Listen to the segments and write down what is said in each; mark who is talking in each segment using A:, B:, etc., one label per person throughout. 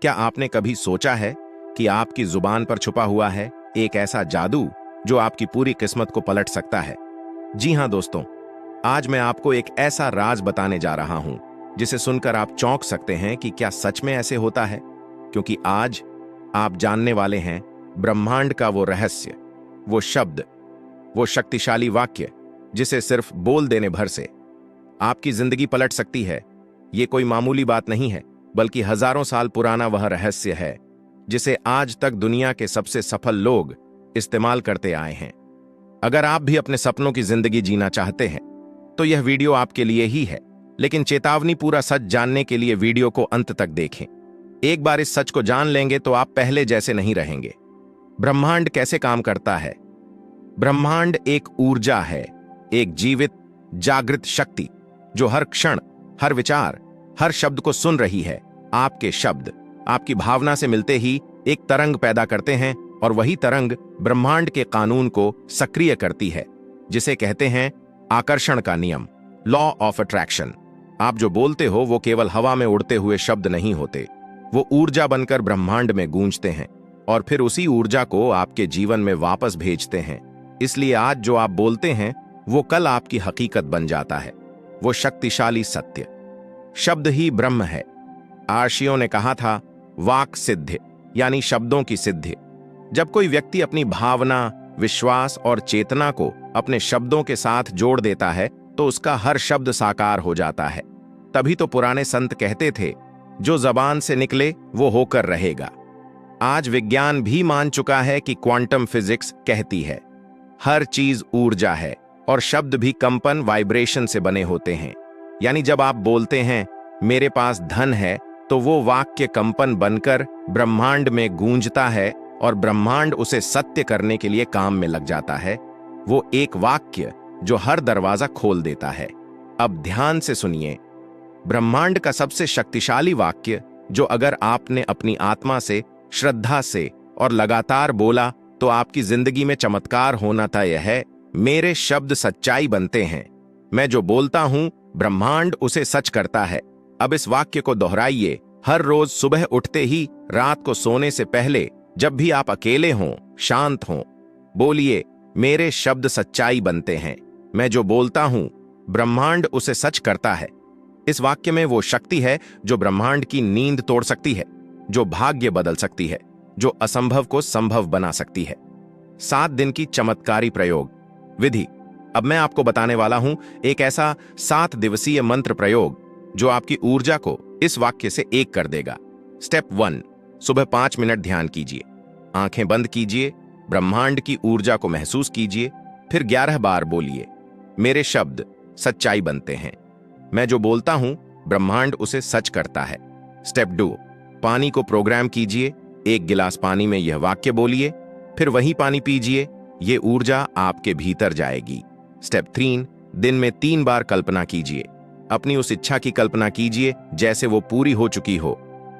A: क्या आपने कभी सोचा है कि आपकी जुबान पर छुपा हुआ है एक ऐसा जादू जो आपकी पूरी किस्मत को पलट सकता है? जी हां दोस्तों, आज मैं आपको एक ऐसा राज बताने जा रहा हूं जिसे सुनकर आप चौंक सकते हैं कि क्या सच में ऐसे होता है। क्योंकि आज आप जानने वाले हैं ब्रह्मांड का वो रहस्य, वो शब्द, वो शक्तिशाली वाक्य जिसे सिर्फ बोल देने भर से आपकी जिंदगी पलट सकती है। ये कोई मामूली बात नहीं है, बल्कि हजारों साल पुराना वह रहस्य है जिसे आज तक दुनिया के सबसे सफल लोग इस्तेमाल करते आए हैं। अगर आप भी अपने सपनों की जिंदगी जीना चाहते हैं तो यह वीडियो आपके लिए ही है। लेकिन चेतावनी, पूरा सच जानने के लिए वीडियो को अंत तक देखें। एक बार इस सच को जान लेंगे तो आप पहले जैसे नहीं रहेंगे। ब्रह्मांड कैसे काम करता है? ब्रह्मांड एक ऊर्जा है, एक जीवित जागृत शक्ति जो हर क्षण, हर विचार, हर शब्द को सुन रही है। आपके शब्द आपकी भावना से मिलते ही एक तरंग पैदा करते हैं और वही तरंग ब्रह्मांड के कानून को सक्रिय करती है, जिसे कहते हैं आकर्षण का नियम, लॉ ऑफ अट्रैक्शन। आप जो बोलते हो वो केवल हवा में उड़ते हुए शब्द नहीं होते, वो ऊर्जा बनकर ब्रह्मांड में गूंजते हैं और फिर उसी ऊर्जा को आपके जीवन में वापस भेजते हैं। इसलिए आज जो आप बोलते हैं वो कल आपकी हकीकत बन जाता है। वो शक्तिशाली सत्य, शब्द ही ब्रह्म है। आर्षियों ने कहा था वाक सिद्ध, यानी शब्दों की सिद्धि। जब कोई व्यक्ति अपनी भावना, विश्वास और चेतना को अपने शब्दों के साथ जोड़ देता है तो उसका हर शब्द साकार हो जाता है। तभी तो पुराने संत कहते थे, जो जबान से निकले वो होकर रहेगा। आज विज्ञान भी मान चुका है कि क्वांटम फिजिक्स कहती है हर चीज ऊर्जा है और शब्द भी कंपन, वाइब्रेशन से बने होते हैं। यानी जब आप बोलते हैं मेरे पास धन है तो वो वाक्य कंपन बनकर ब्रह्मांड में गूंजता है और ब्रह्मांड उसे सत्य करने के लिए काम में लग जाता है। वो एक वाक्य जो हर दरवाजा खोल देता है। अब ध्यान से सुनिए, ब्रह्मांड का सबसे शक्तिशाली वाक्य जो अगर आपने अपनी आत्मा से, श्रद्धा से और लगातार बोला तो आपकी जिंदगी में चमत्कार होना तय है। मेरे शब्द सच्चाई बनते हैं। मैं जो बोलता हूं ब्रह्मांड उसे सच करता है। अब इस वाक्य को दोहराइए हर रोज सुबह उठते ही, रात को सोने से पहले, जब भी आप अकेले हों, शांत हों। बोलिए मेरे शब्द सच्चाई बनते हैं। मैं जो बोलता हूं ब्रह्मांड उसे सच करता है। इस वाक्य में वो शक्ति है जो ब्रह्मांड की नींद तोड़ सकती है, जो भाग्य बदल सकती है, जो असंभव को संभव बना सकती है। 7 दिन की चमत्कारी प्रयोग विधि। अब मैं आपको बताने वाला हूं एक ऐसा 7 दिवसीय मंत्र प्रयोग जो आपकी ऊर्जा को इस वाक्य से एक कर देगा। स्टेप 1, सुबह 5 मिनट ध्यान कीजिए। आंखें बंद कीजिए, ब्रह्मांड की ऊर्जा को महसूस कीजिए, फिर 11 बार बोलिए मेरे शब्द सच्चाई बनते हैं। मैं जो बोलता हूं ब्रह्मांड उसे सच करता है। स्टेप 2, पानी को प्रोग्राम कीजिए। 1 गिलास पानी में यह वाक्य बोलिए, फिर वही पानी पीजिए। ये ऊर्जा आपके भीतर जाएगी। स्टेप 3, दिन में 3 बार कल्पना कीजिए। अपनी उस इच्छा की कल्पना कीजिए जैसे वो पूरी हो चुकी हो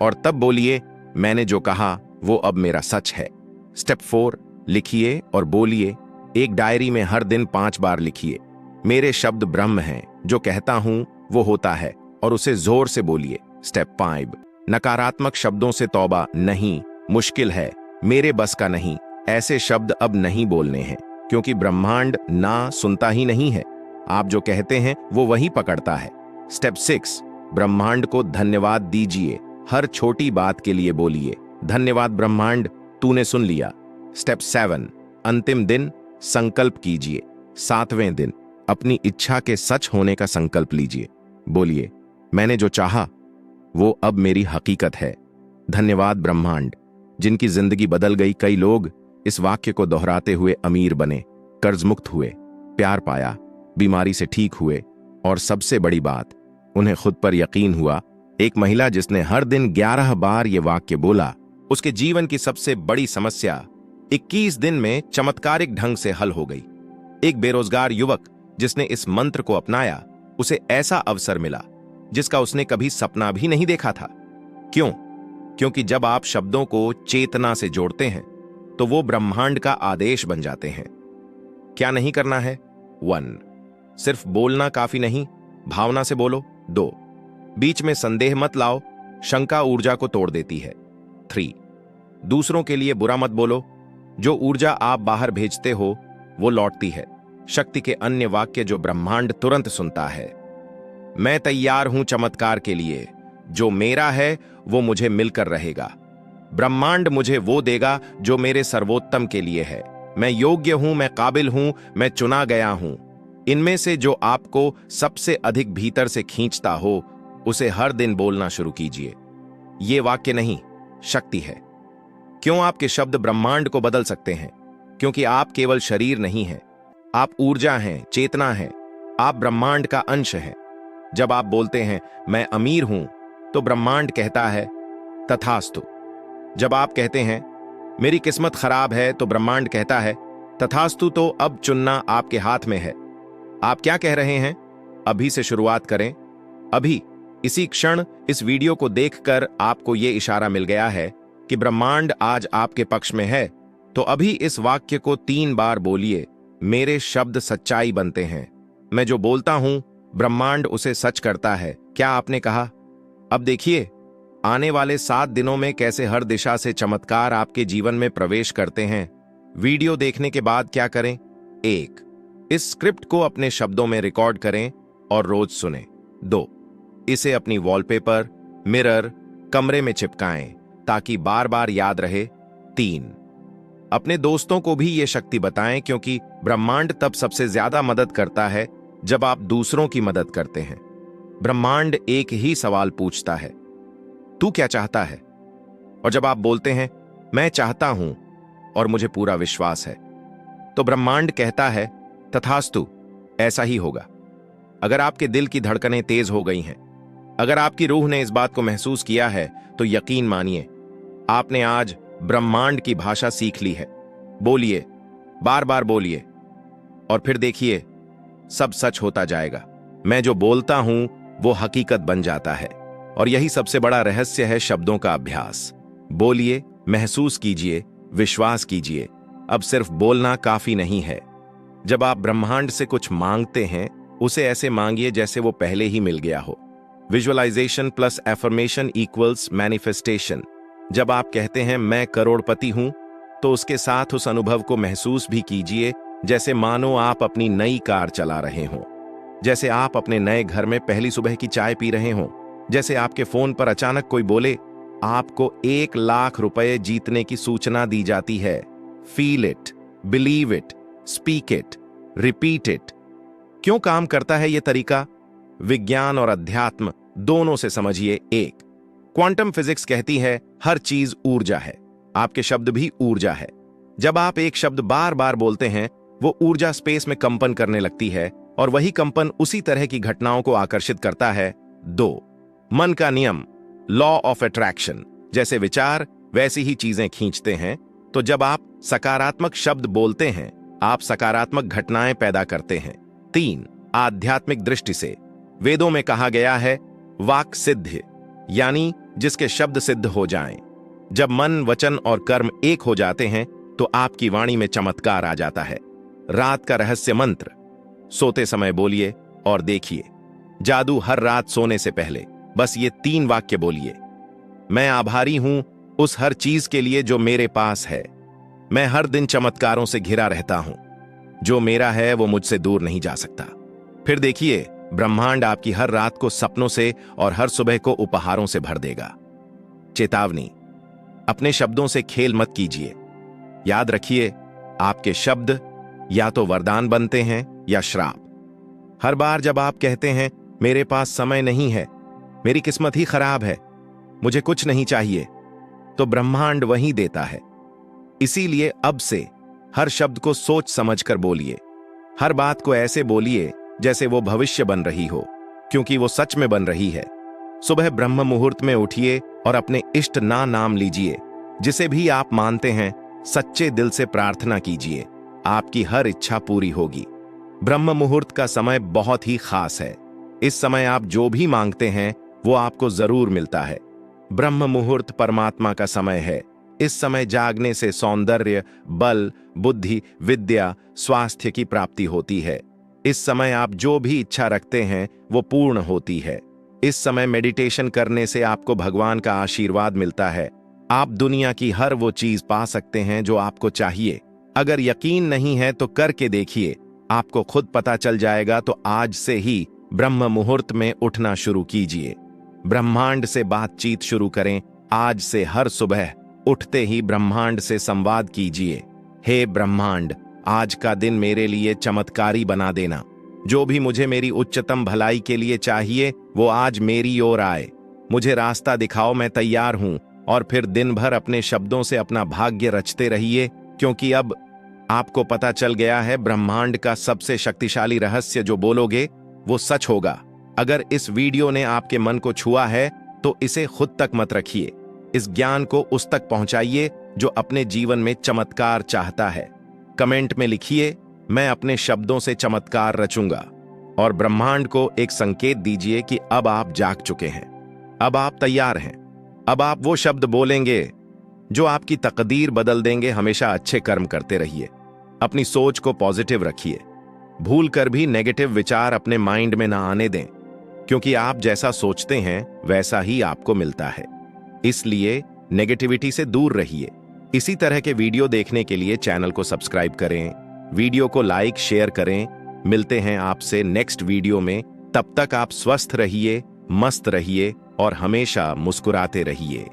A: और तब बोलिए मैंने जो कहा वो अब मेरा सच है। स्टेप 4, लिखिए और बोलिए। एक डायरी में हर दिन 5 बार लिखिए मेरे शब्द ब्रह्म हैं, जो कहता हूं वो होता है, और उसे जोर से बोलिए। स्टेप 5, नकारात्मक शब्दों से तौबा नहीं, मुश्किल है, मेरे बस का नहीं, ऐसे शब्द अब नहीं बोलने हैं, क्योंकि ब्रह्मांड ना सुनता ही नहीं है। आप जो कहते हैं वो वही पकड़ता है। स्टेप 6, ब्रह्मांड को धन्यवाद दीजिए। हर छोटी बात के लिए बोलिए धन्यवाद ब्रह्मांड, तूने सुन लिया। स्टेप 7, अंतिम दिन संकल्प कीजिए। 7वें दिन अपनी इच्छा के सच होने का संकल्प लीजिए। बोलिए मैंने जो चाहा वो अब मेरी हकीकत है। धन्यवाद ब्रह्मांड। जिनकी जिंदगी बदल गई, कई लोग इस वाक्य को दोहराते हुए अमीर बने, कर्ज मुक्त हुए, प्यार पाया, बीमारी से ठीक हुए और सबसे बड़ी बात, उन्हें खुद पर यकीन हुआ। एक महिला जिसने हर दिन 11 बार ये वाक्य बोला, उसके जीवन की सबसे बड़ी समस्या 21 दिन में चमत्कारिक ढंग से हल हो गई। एक बेरोजगार युवक जिसने इस मंत्र को अपनाया, उसे ऐसा अवसर मिला जिसका उसने कभी सपना भी नहीं देखा था। क्यों? क्योंकि जब आप शब्दों को चेतना से जोड़ते हैं तो वो ब्रह्मांड का आदेश बन जाते हैं। क्या नहीं करना है? 1, सिर्फ बोलना काफी नहीं, भावना से बोलो। 2, बीच में संदेह मत लाओ, शंका ऊर्जा को तोड़ देती है। 3, दूसरों के लिए बुरा मत बोलो। जो ऊर्जा आप बाहर भेजते हो वो लौटती है। शक्ति के अन्य वाक्य जो ब्रह्मांड तुरंत सुनता है। मैं तैयार हूं चमत्कार के लिए। जो मेरा है वो मुझे मिलकर रहेगा। ब्रह्मांड मुझे वो देगा जो मेरे सर्वोत्तम के लिए है। मैं योग्य हूं, मैं काबिल हूं, मैं चुना गया हूं। इनमें से जो आपको सबसे अधिक भीतर से खींचता हो उसे हर दिन बोलना शुरू कीजिए। ये वाक्य नहीं, शक्ति है। क्यों आपके शब्द ब्रह्मांड को बदल सकते हैं? क्योंकि आप केवल शरीर नहीं हैं, आप ऊर्जा हैं, चेतना हैं, आप ब्रह्मांड का अंश हैं। जब आप बोलते हैं मैं अमीर हूं तो ब्रह्मांड कहता है तथास्तु। जब आप कहते हैं मेरी किस्मत खराब है तो ब्रह्मांड कहता है तथास्तु। तो अब चुनना आपके हाथ में है। आप क्या कह रहे हैं? अभी से शुरुआत करें। अभी, इसी क्षण इस वीडियो को देखकर आपको यह इशारा मिल गया है कि ब्रह्मांड आज आपके पक्ष में है। तो अभी इस वाक्य को 3 बार बोलिए। मेरे शब्द सच्चाई बनते हैं। मैं जो बोलता हूं ब्रह्मांड उसे सच करता है। क्या आपने कहा? अब देखिए आने वाले 7 दिनों में कैसे हर दिशा से चमत्कार आपके जीवन में प्रवेश करते हैं। वीडियो देखने के बाद क्या करें? 1, इस स्क्रिप्ट को अपने शब्दों में रिकॉर्ड करें और रोज सुने। 2, इसे अपनी वॉलपेपर, मिरर, कमरे में चिपकाएं ताकि बार बार याद रहे। 3, अपने दोस्तों को भी ये शक्ति बताएं, क्योंकि ब्रह्मांड तब सबसे ज्यादा मदद करता है जब आप दूसरों की मदद करते हैं। ब्रह्मांड एक ही सवाल पूछता है, तू क्या चाहता है? और जब आप बोलते हैं मैं चाहता हूं और मुझे पूरा विश्वास है, तो ब्रह्मांड कहता है तथास्तु, ऐसा ही होगा। अगर आपके दिल की धड़कनें तेज हो गई हैं, अगर आपकी रूह ने इस बात को महसूस किया है, तो यकीन मानिए आपने आज ब्रह्मांड की भाषा सीख ली है। बोलिए, बार बार बोलिए, और फिर देखिए सब सच होता जाएगा। मैं जो बोलता हूं वो हकीकत बन जाता है। और यही सबसे बड़ा रहस्य है शब्दों का अभ्यास। बोलिए, महसूस कीजिए, विश्वास कीजिए। अब सिर्फ बोलना काफी नहीं है। जब आप ब्रह्मांड से कुछ मांगते हैं उसे ऐसे मांगिए जैसे वो पहले ही मिल गया हो। Visualisation plus affirmation equals manifestation. जब आप कहते हैं मैं करोड़पति हूं, तो उसके साथ उस अनुभव को महसूस भी कीजिए जैसे मानो आप अपनी नई कार चला रहे हों, जैसे आप अपने नए घर में पहली सुबह की चाय पी रहे हों, जैसे आपके फोन पर अचानक कोई बोले आपको 1 लाख रुपए जीतने की सूचना दी जाती है। Feel it, believe it, speak it, repeat it. क्यों काम करता है यह तरीका? विज्ञान और अध्यात्म दोनों से समझिए। 1, क्वांटम फिजिक्स कहती है हर चीज ऊर्जा है। आपके शब्द भी ऊर्जा है। जब आप एक शब्द बार बार बोलते हैं वो ऊर्जा स्पेस में कंपन करने लगती है और वही कंपन उसी तरह की घटनाओं को आकर्षित करता है। 2, मन का नियम, लॉ ऑफ अट्रैक्शन। जैसे विचार वैसी ही चीजें खींचते हैं। तो जब आप सकारात्मक शब्द बोलते हैं आप सकारात्मक घटनाएं पैदा करते हैं। 3, आध्यात्मिक दृष्टि से वेदों में कहा गया है वाक सिद्ध, यानी जिसके शब्द सिद्ध हो जाएं। जब मन, वचन और कर्म एक हो जाते हैं तो आपकी वाणी में चमत्कार आ जाता है। रात का रहस्य मंत्र, सोते समय बोलिए और देखिए जादू हर रात सोने से पहले बस ये 3 वाक्य बोलिए। मैं आभारी हूं उस हर चीज के लिए जो मेरे पास है। मैं हर दिन चमत्कारों से घिरा रहता हूं। जो मेरा है वो मुझसे दूर नहीं जा सकता। फिर देखिए ब्रह्मांड आपकी हर रात को सपनों से और हर सुबह को उपहारों से भर देगा। चेतावनी, अपने शब्दों से खेल मत कीजिए। याद रखिए आपके शब्द या तो वरदान बनते हैं या श्राप। हर बार जब आप कहते हैं मेरे पास समय नहीं है, मेरी किस्मत ही खराब है, मुझे कुछ नहीं चाहिए, तो ब्रह्मांड वही देता है। इसीलिए अब से हर शब्द को सोच समझकर बोलिए। हर बात को ऐसे बोलिए जैसे वो भविष्य बन रही हो, क्योंकि वो सच में बन रही है। सुबह ब्रह्म मुहूर्त में उठिए और अपने इष्ट नाम लीजिए। जिसे भी आप मानते हैं सच्चे दिल से प्रार्थना कीजिए, आपकी हर इच्छा पूरी होगी। ब्रह्म मुहूर्त का समय बहुत ही खास है। इस समय आप जो भी मांगते हैं वो आपको जरूर मिलता है। ब्रह्म मुहूर्त परमात्मा का समय है। इस समय जागने से सौंदर्य, बल, बुद्धि, विद्या, स्वास्थ्य की प्राप्ति होती है। इस समय आप जो भी इच्छा रखते हैं वो पूर्ण होती है। इस समय मेडिटेशन करने से आपको भगवान का आशीर्वाद मिलता है। आप दुनिया की हर वो चीज पा सकते हैं जो आपको चाहिए। अगर यकीन नहीं है तो करके देखिए, आपको खुद पता चल जाएगा। तो आज से ही ब्रह्म मुहूर्त में उठना शुरू कीजिए, ब्रह्मांड से बातचीत शुरू करें। आज से हर सुबह उठते ही ब्रह्मांड से संवाद कीजिए। हे ब्रह्मांड, आज का दिन मेरे लिए चमत्कारी बना देना। जो भी मुझे मेरी उच्चतम भलाई के लिए चाहिए वो आज मेरी ओर आए। मुझे रास्ता दिखाओ, मैं तैयार हूं। और फिर दिन भर अपने शब्दों से अपना भाग्य रचते रहिए, क्योंकि अब आपको पता चल गया है ब्रह्मांड का सबसे शक्तिशाली रहस्य। जो बोलोगे वो सच होगा। अगर इस वीडियो ने आपके मन को छुआ है तो इसे खुद तक मत रखिए, इस ज्ञान को उस तक पहुंचाइए जो अपने जीवन में चमत्कार चाहता है। कमेंट में लिखिए, मैं अपने शब्दों से चमत्कार रचूंगा। और ब्रह्मांड को एक संकेत दीजिए कि अब आप जाग चुके हैं, अब आप तैयार हैं। अब आप वो शब्द बोलेंगे जो आपकी तकदीर बदल देंगे। हमेशा अच्छे कर्म करते रहिए, अपनी सोच को पॉजिटिव रखिए। भूल कर भी नेगेटिव विचार अपने माइंड में ना आने दें, क्योंकि आप जैसा सोचते हैं वैसा ही आपको मिलता है। इसलिए नेगेटिविटी से दूर रहिए। इसी तरह के वीडियो देखने के लिए चैनल को सब्सक्राइब करें, वीडियो को लाइक शेयर करें। मिलते हैं आपसे नेक्स्ट वीडियो में। तब तक आप स्वस्थ रहिए, मस्त रहिए और हमेशा मुस्कुराते रहिए।